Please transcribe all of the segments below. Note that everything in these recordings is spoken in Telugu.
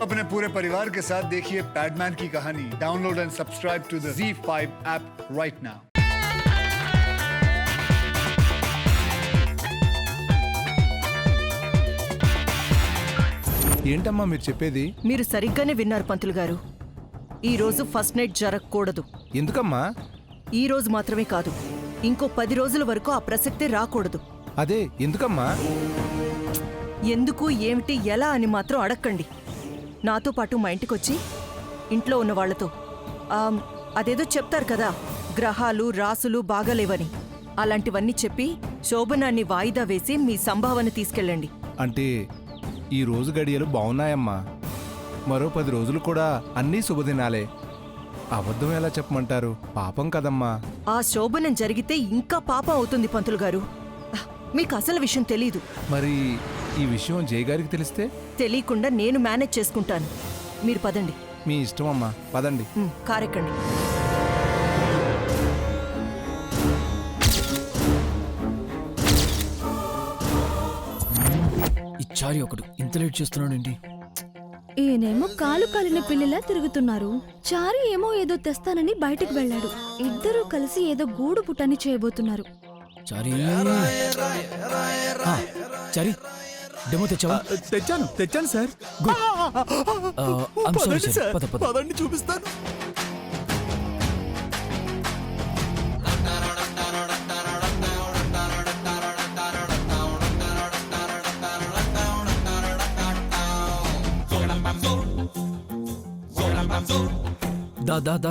अपने पूरे परिवार के साथ देखिए पैडमैन की कहानी। Download and subscribe to the Z5 app right now. ఏంటమ్మా మీరు చెప్పేది? మీరు సరిగ్గానే విన్నారు పంతులు గారు. ఈ రోజు ఫస్ట్ నైట్ జరగకూడదు. ఎందుకమ్మా? ఈ రోజు మాత్రమే కాదు, ఇంకో 10 రోజుల వరకు ఆ ప్రసక్తే రాకూడదు. అదే ఎందుకమ్మా? ఎందుకు, ఏమిటి, ఎలా అని మాత్రం అడక్కండి. నాతో పాటు మా ఇంటికొచ్చి ఇంట్లో ఉన్న వాళ్లతో అదేదో చెప్తారు కదా, గ్రహాలు రాసులు బాగాలేవని, అలాంటివన్నీ చెప్పి శోభనాన్ని వాయిదా వేసి మీ సంభావన తీసుకెళ్ళండి. అంటే ఈ రోజు గడియలు బాగున్నాయమ్మా, మరో 10 రోజులు కూడా అన్నీ శుభదినాలే. అబద్ధం ఎలా చెప్పమంటారు? పాపం కదమ్మా. ఆ శోభనం జరిగితే ఇంకా పాపం అవుతుంది పంతులు గారు. మీకు అసలు విషయం తెలీదు. మరి ఈ విషయం జయ గారికి తెలిస్తే? తెలియకుండా నేను మేనేజ్ చేసుకుంటాను. మీరు పదండి. మీ ఇష్టం అమ్మా, పదండి. కారెక్కండి. చారి ఒకడు ఇంత లేట్ చేస్తున్నాడండి. ఈయనేమో కాలు కాలిన పిల్లిలా తిరుగుతున్నారు. చారి ఏమో ఏదో తెస్తానని బయటకు వెళ్ళాడు. ఇద్దరూ కలిసి ఏదో గూడు పుట్టని చేయబోతున్నారు. చారి చారి డెమో తెచ్చావా? తెచ్చాను సార్. పదండి చూపిస్తాను.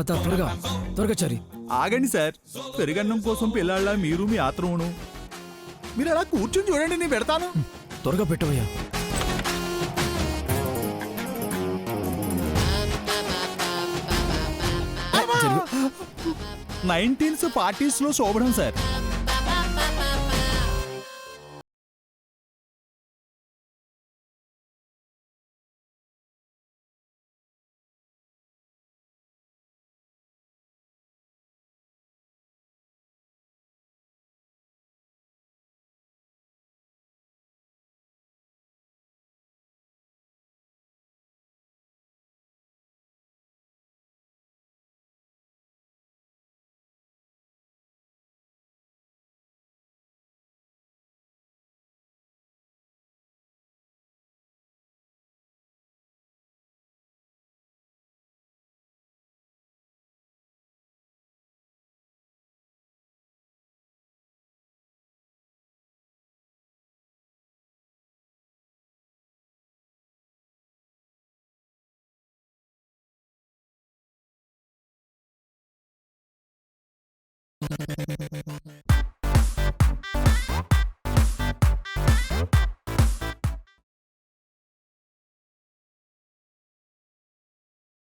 త్వరగా త్వరగా చారి. ఆగండి సార్, పెరుగన్నం కోసం పిల్లాళ్ళ మీరు మీ ఆత్రమును. మీరు అలా కూర్చొని చూడండి, నేను పెడతాను. త్వరగా పెట్టవయ్యా. నైన్టీన్స్ పార్టీస్ లో శోభనం సార్.